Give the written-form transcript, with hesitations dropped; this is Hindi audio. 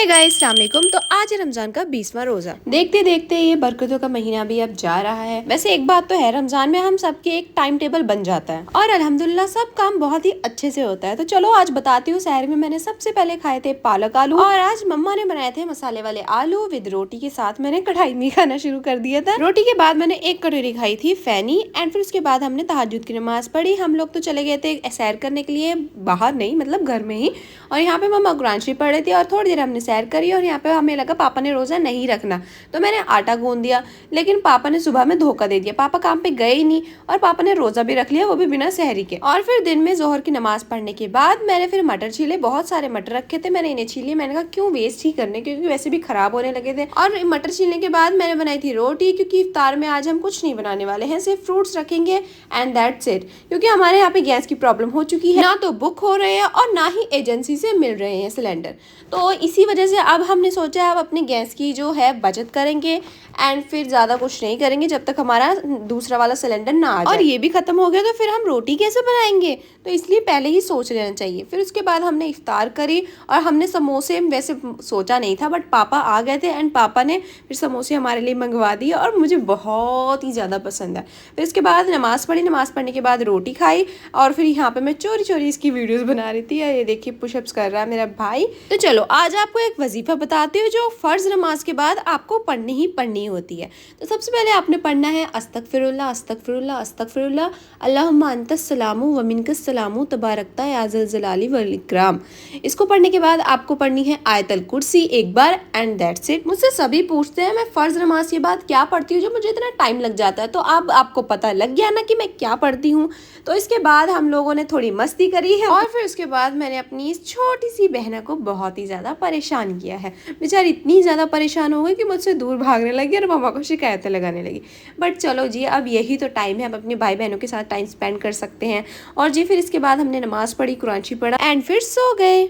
हे गाइस, अस्सलाम वालेकुम। तो आज है रमजान का 20वां रोजा। देखते देखते ये बरकतों का महीना भी अब जा रहा है। वैसे एक बात तो है, रमजान में हम सबके एक टाइम टेबल बन जाता है और अल्हम्दुलिल्लाह सब काम बहुत ही अच्छे से होता है। तो चलो आज बताती हूँ। सहर में मैंने सबसे पहले खाए थे पालक आलू और आज मम्मा ने बनाए थे मसाले वाले आलू विद रोटी के साथ। मैंने कढ़ाई में खाना शुरू कर दिया था। रोटी के बाद मैंने एक कटोरी खाई थी फैनी एंड फिर उसके बाद हमने तहज्जुद की नमाज पढ़ी। हम लोग तो चले गए थे सैर करने के लिए, बाहर नहीं मतलब घर में ही। और यहाँ पे मम्मा कुरान शरीफ पढ़ रही थी और थोड़ी देर हमने सैर करी और यहाँ पे हमें लगा पापा ने रोज़ा नहीं रखना, तो मैंने आटा गूंद दिया। लेकिन पापा ने सुबह में धोखा दे दिया, पापा काम पे गए ही नहीं और पापा ने रोज़ा भी रख लिया, वो भी बिना सहरी के। और फिर दिन में जोहर की नमाज पढ़ने के बाद मैंने फिर मटर छीले, बहुत सारे मटर रखे थे, मैंने इन्हें छीले। मैंने कहा क्यों वेस्ट ही करने, क्योंकि वैसे भी खराब होने लगे थे। और मटर छीलने के बाद मैंने बनाई थी रोटी, क्योंकि इफ्तार में आज हम कुछ नहीं बनाने वाले हैं, सिर्फ फ्रूट्स रखेंगे एंड दैट्स इट। क्योंकि हमारे यहाँ पे गैस की प्रॉब्लम हो चुकी है, ना तो बुक हो रहे हैं और ना ही एजेंसी से मिल रहे हैं सिलेंडर। तो इसी वजह से अब हमने सोचा है अब अपने गैस की जो है बचत करेंगे एंड फिर ज़्यादा कुछ नहीं करेंगे जब तक हमारा दूसरा वाला सिलेंडर ना आ जाए। और ये भी ख़त्म हो गया तो फिर हम रोटी कैसे बनाएंगे, तो इसलिए पहले ही सोच लेना चाहिए। फिर उसके बाद हमने इफ्तार करी और हमने समोसे वैसे सोचा नहीं था, बट पापा आ गए थे एंड पापा ने फिर समोसे हमारे लिए मंगवा दिए और मुझे बहुत ही ज़्यादा पसंद है। फिर उसके बाद नमाज़ पढ़ी, नमाज़ पढ़ने के बाद रोटी खाई और फिर यहाँ पे मैं चोरी चोरी इसकी वीडियोज़ बना रही थी। ये देखिए पुशअप्स कर रहा है मेरा भाई। तो चलो आज आपको एक वजीफा बताती हूँ जो फ़र्ज़ नमाज के बाद आपको पढ़नी ही पढ़नी होती है। तो सबसे पहले आपने पढ़ना है अस्तगफिरुल्लाह अस्तगफिरुल्लाह अस्तगफिरुल्लाह अल्लाहुम्मा अंतस्सलामु व मिनकस्सलामु तबारकता या ज़ल जलाली वल इकराम। इसको पढ़ने के बाद आपको पढ़नी है आयतल कुर्सी एक बार एंड दैट्स इट। मुझसे सभी पूछते हैं मैं फ़र्ज़ नमाज के बाद क्या पढ़ती हूँ जो मुझे इतना टाइम लग जाता है, तो अब आपको पता लग गया ना कि मैं क्या पढ़ती हूँ। तो इसके बाद हम लोगों ने थोड़ी मस्ती करी है और फिर उसके बाद मैंने अपनी इस छोटी सी बहना को बहुत ही ज़्यादा परेशान किया है। बेचारी इतनी ज़्यादा परेशान हो गई कि मुझसे दूर भागने लगी और मामा को शिकायतें लगाने लगी। बट चलो जी, अब यही तो टाइम है, हम अपने भाई बहनों के साथ टाइम स्पेंड कर सकते हैं। और जी फिर इसके बाद हमने नमाज़ पढ़ी, कुरान शरीफ पढ़ा एंड फिर सो गए।